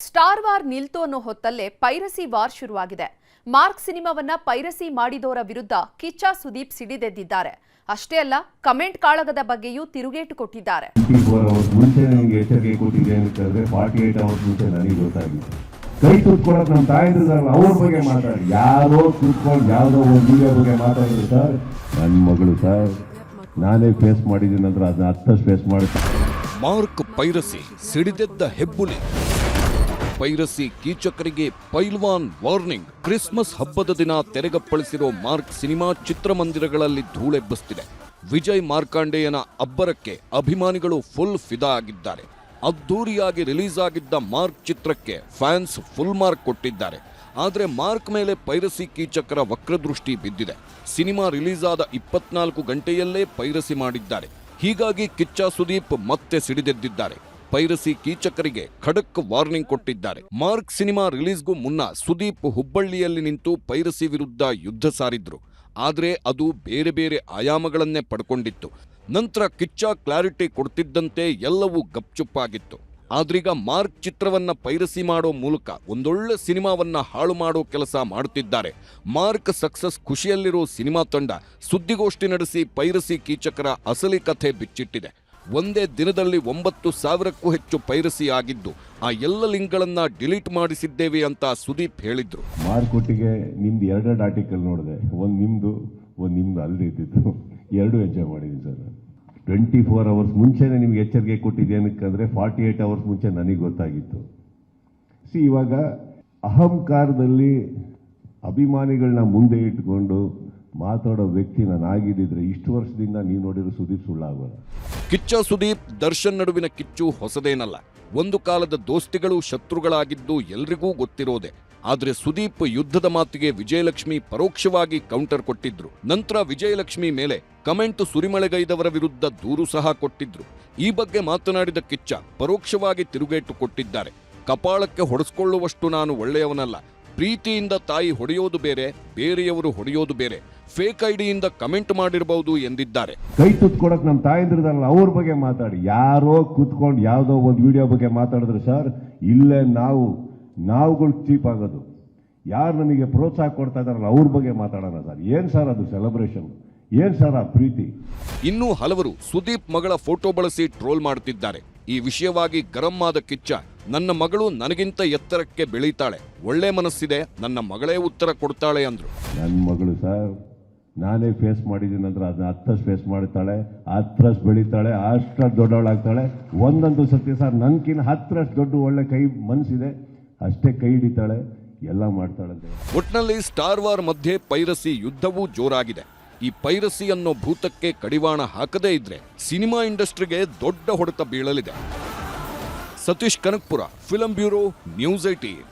Star war ನಿಲ್ತು ಅನ್ನೋ ಹೊತ್ತಲ್ಲೇ piracy war ಶುರುವಾಗಿದೆ. Mark ಸಿನಿಮಾವನ್ನ piracy ಮಾಡಿದವರ ವಿರುದ್ಧ ಕಿಚ್ಚ ಸುದೀಪ್ ಸಿಡಿದೆದ್ದಿದ್ದಾರೆ. ಅಷ್ಟೇ ಅಲ್ಲ, ಕಮೆಂಟ್ ಕಾಳಗದ ಬಗ್ಗೆಯೂ ತಿರುಗೇಟು ಕೊಟ್ಟಿದ್ದಾರೆ. ಕೈ ಕೂತ್ಕೊಳ್ಳೋಕೆ ನಮ್ಮ ತಾಯಿದ್ರಲ್ಲ ಅವ್ರ ಬಗ್ಗೆ ಮಾತಾಡಿ, ಯಾರೋ ಕೂತ್ಕೊಂಡು ಯಾವುದೋ ಒಂದು ವಿಡಿಯೋ ಬಗ್ಗೆ ಮಾತಾಡಿದ್ರು ಸರ್. ನನ್ನ ಮಗಳು ಸರ್, ನಾನೇ ಫೇಸ್ ಮಾಡಿದ್ದೀನಿ ಅಂದ್ರೆ ಅದನ್ನ ಹತ್ತಷ್ಟು ಫೇಸ್ ಮಾಡ್ತೀನಿ. ಮಾರ್ಕ್ ಪೈರಸಿ ಸಿಡಿದೆದ್ದ ಹೆಬ್ಬುಲಿ. ಪೈರಸಿ ಕೀಚಕರಿಗೆ ಪೈಲ್ವಾನ್ ವಾರ್ನಿಂಗ್. ಕ್ರಿಸ್ಮಸ್ ಹಬ್ಬದ ದಿನ ತೆರೆಗಪ್ಪಳಿಸಿರೋ ಮಾರ್ಕ್ ಸಿನಿಮಾ ಚಿತ್ರಮಂದಿರಗಳಲ್ಲಿ ಧೂಳೆಬ್ಬಿಸ್ತಿದೆ. ವಿಜಯ್ ಮಾರ್ಕಾಂಡೇಯನ ಅಬ್ಬರಕ್ಕೆ ಅಭಿಮಾನಿಗಳು ಫುಲ್ ಫಿದಾ ಆಗಿದ್ದಾರೆ. ಅದ್ದೂರಿಯಾಗಿ ರಿಲೀಸ್ ಆಗಿದ್ದ ಮಾರ್ಕ್ ಚಿತ್ರಕ್ಕೆ ಫ್ಯಾನ್ಸ್ ಫುಲ್ ಮಾರ್ಕ್ ಕೊಟ್ಟಿದ್ದಾರೆ. ಆದರೆ ಮಾರ್ಕ್ ಮೇಲೆ ಪೈರಸಿ ಕೀಚಕರ ವಕ್ರದೃಷ್ಟಿ ಬಿದ್ದಿದೆ. ಸಿನಿಮಾ ರಿಲೀಸ್ ಆದ 24 ಗಂಟೆಯಲ್ಲೇ ಪೈರಸಿ ಮಾಡಿದ್ದಾರೆ. ಹೀಗಾಗಿ ಕಿಚ್ಚ ಸುದೀಪ್ ಮತ್ತೆ ಸಿಡಿದೆದ್ದಿದ್ದಾರೆ. ಪೈರಸಿ ಕೀಚಕರಿಗೆ ಖಡಕ್ ವಾರ್ನಿಂಗ್ ಕೊಟ್ಟಿದ್ದಾರೆ. ಮಾರ್ಕ್ ಸಿನಿಮಾ ರಿಲೀಸ್ಗೂ ಮುನ್ನ ಸುದೀಪ್ ಹುಬ್ಬಳ್ಳಿಯಲ್ಲಿ ನಿಂತು ಪೈರಸಿ ವಿರುದ್ಧ ಯುದ್ಧ ಸಾರಿದ್ರು. ಆದರೆ ಅದು ಬೇರೆ ಬೇರೆ ಆಯಾಮಗಳನ್ನೇ ಪಡ್ಕೊಂಡಿತ್ತು. ನಂತರ ಕಿಚ್ಚ ಕ್ಲಾರಿಟಿ ಕೊಡ್ತಿದ್ದಂತೆ ಎಲ್ಲವೂ ಗಪ್ಚುಪ್ಪಾಗಿತ್ತು. ಆದ್ರೀಗ ಮಾರ್ಕ್ ಚಿತ್ರವನ್ನ ಪೈರಸಿ ಮಾಡೋ ಮೂಲಕ ಒಂದೊಳ್ಳೆ ಸಿನಿಮಾವನ್ನ ಹಾಳು ಮಾಡೋ ಕೆಲಸ ಮಾಡುತ್ತಿದ್ದಾರೆ. ಮಾರ್ಕ್ ಸಕ್ಸಸ್ ಖುಷಿಯಲ್ಲಿರೋ ಸಿನಿಮಾ ತಂಡ ಸುದ್ದಿಗೋಷ್ಠಿ ನಡೆಸಿ ಪೈರಸಿ ಕೀಚಕರ ಅಸಲಿ ಕಥೆ ಬಿಚ್ಚಿಟ್ಟಿದೆ. ಒಂದೇ ದಿನದಲ್ಲಿ 9,000ಕ್ಕೂ ಹೆಚ್ಚು ಪೈರಸಿ ಆಗಿದ್ದು ಆ ಎಲ್ಲ ಲಿಂಕ್ಗಳನ್ನ ಡಿಲೀಟ್ ಮಾಡಿಸಿದ್ದೇವೆ ಅಂತ ಸುದೀಪ್ ಹೇಳಿದ್ರು. ಮಾರ್ಕೊಟ್ಟಿಗೆ ನಿಮ್ದು 2 ಆರ್ಟಿಕಲ್ ನೋಡಿದೆ, ಒಂದು ನಿಮ್ದು ಅಲ್ಲದೆ ಇದ್ದಿದ್ದು, 2 ಎಂಜಾಯ್ ಮಾಡಿದ್ದೀನಿ ಸರ್. 24 ಅವರ್ಸ್ ಮುಂಚೆನೆ ನಿಮ್ಗೆ ಎಚ್ಚರಿಕೆ ಕೊಟ್ಟಿದ್ದೆ. ಏನಕ್ಕಂದ್ರೆ 48 ಅವರ್ಸ್ ಮುಂಚೆ ನನಗೆ ಗೊತ್ತಾಗಿತ್ತು. ಇವಾಗ ಅಹಂಕಾರದಲ್ಲಿ ಅಭಿಮಾನಿಗಳನ್ನ ಮುಂದೆ ಇಟ್ಕೊಂಡು ಮಾತಾಡೋ ವ್ಯಕ್ತಿ ನಾನು ಆಗಿದ್ದಿದ್ರೆ ಇಷ್ಟು ವರ್ಷದಿಂದ ನೀವು ನೋಡಿರೋ ಸುದೀಪ್ ಸುಳ್ಳಾಗೋಲ್ಲ. ಕಿಚ್ಚ ಸುದೀಪ್ ದರ್ಶನ್ ನಡುವಿನ ಕಿಚ್ಚು ಹೊಸದೇನಲ್ಲ. ಒಂದು ಕಾಲದ ದೋಸ್ತಿಗಳು ಶತ್ರುಗಳಾಗಿದ್ದು ಎಲ್ರಿಗೂ ಗೊತ್ತಿರೋದೆ. ಆದ್ರೆ ಸುದೀಪ್ ಯುದ್ಧದ ಮಾತಿಗೆ ವಿಜಯಲಕ್ಷ್ಮಿ ಪರೋಕ್ಷವಾಗಿ ಕೌಂಟರ್ ಕೊಟ್ಟಿದ್ರು. ನಂತರ ವಿಜಯಲಕ್ಷ್ಮಿ ಮೇಲೆ ಕಮೆಂಟ್ ಸುರಿಮಳೆಗೈದವರ ವಿರುದ್ಧ ದೂರು ಸಹ ಕೊಟ್ಟಿದ್ರು. ಈ ಬಗ್ಗೆ ಮಾತನಾಡಿದ ಕಿಚ್ಚ ಪರೋಕ್ಷವಾಗಿ ತಿರುಗೇಟು ಕೊಟ್ಟಿದ್ದಾರೆ. ಕಪಾಳಕ್ಕೆ ಹೊಡೆಸ್ಕೊಳ್ಳುವಷ್ಟು ನಾನು ಒಳ್ಳೆಯವನಲ್ಲ. ಪ್ರೀತಿಯಿಂದ ತಾಯಿ ಹೊಡೆಯೋದು ಬೇರೆ, ಬೇರೆಯವರು ಹೊಡೆಯೋದು ಬೇರೆ. ಫೇಕ್ ಐಡಿಯಿಂದ ಕಮೆಂಟ್ ಮಾಡಿರಬಹುದು ಎಂದಿದ್ದಾರೆ. ಕೈ ತುತ್ಕೊಡಕ್ ನಮ್ಮ ತಾಯಿದ್ರಲ್ಲ ಅವ್ರ ಬಗ್ಗೆ ಮಾತಾಡಿ, ಯಾರೋ ಕೂತ್ಕೊಂಡು ಯಾವುದೋ ಒಂದು ವಿಡಿಯೋ ಬಗ್ಗೆ ಮಾತಾಡಿದ್ರೆ ಸರ್, ಇಲ್ಲೇ ನಾವುಗಳು ಚೀಪ್ ಆಗೋದು. ಯಾರು ನಮಗೆ ಪ್ರೋತ್ಸಾಹ ಕೊಡ್ತಾ ಇದಾರಲ್ಲ ಅವ್ರ ಬಗ್ಗೆ ಮಾತಾಡೋಣ ಸರ್. ಏನ್ ಸರ್ ಅದು ಸೆಲೆಬ್ರೇಷನ್? ಏನ್ ಸರ್ ಆ ಪ್ರೀತಿ? ಇನ್ನೂ ಹಲವರು ಸುದೀಪ್ ಮಗಳ ಫೋಟೋ ಬಳಸಿ ಟ್ರೋಲ್ ಮಾಡುತ್ತಿದ್ದಾರೆ. ಈ ವಿಷಯವಾಗಿ ಗರಂ ಆದ ಕಿಚ್ಚ, ನನ್ನ ಮಗಳು ನನಗಿಂತ ಎತ್ತರಕ್ಕೆ ಬೆಳೀತಾಳೆ, ಒಳ್ಳೆ ಮನಸ್ಸಿದೆ, ನನ್ನ ಮಗಳೇ ಉತ್ತರ ಕೊಡ್ತಾಳೆ ಅಂದ್ರು. ನನ್ನ ಮಗಳು ಸರ್, ನಾನೇ ಫೇಸ್ ಮಾಡಿದ್ದೀನಿ ಅಂದ್ರೆ ಅದನ್ನ ಹತ್ತಷ್ಟು ಫೇಸ್ ಮಾಡ್ತಾಳೆ, 10ರಷ್ಟು ಬೆಳೀತಾಳೆ, ಅಷ್ಟಷ್ಟು ದೊಡ್ಡವಳಾಗ್ತಾಳೆ. ಒಂದೊಂದು ಸತ್ಯ ಸರ್, ನನ್ಕಿನ್ನ 10ರಷ್ಟು ದೊಡ್ಡ ಒಳ್ಳೆ ಕೈ ಮನಸ್ಸಿದೆ, ಅಷ್ಟೇ ಕೈ ಹಿಡಿತಾಳೆ, ಎಲ್ಲ ಮಾಡ್ತಾಳಂತೆ. ಒಟ್ನಲ್ಲಿ ಸ್ಟಾರ್ ವಾರ್ ಮಧ್ಯೆ ಪೈರಸಿ ಯುದ್ಧವೂ ಜೋರಾಗಿದೆ. ಈ ಪೈರಸಿ ಅನ್ನೋ ಭೂತಕ್ಕೆ ಕಡಿವಾಣ ಹಾಕದೇ ಇದ್ರೆ ಸಿನಿಮಾ ಇಂಡಸ್ಟ್ರಿಗೆ ದೊಡ್ಡ ಹೊಡೆತ ಬೀಳಲಿದೆ. Satish Kanakpura, film bureau, news 18.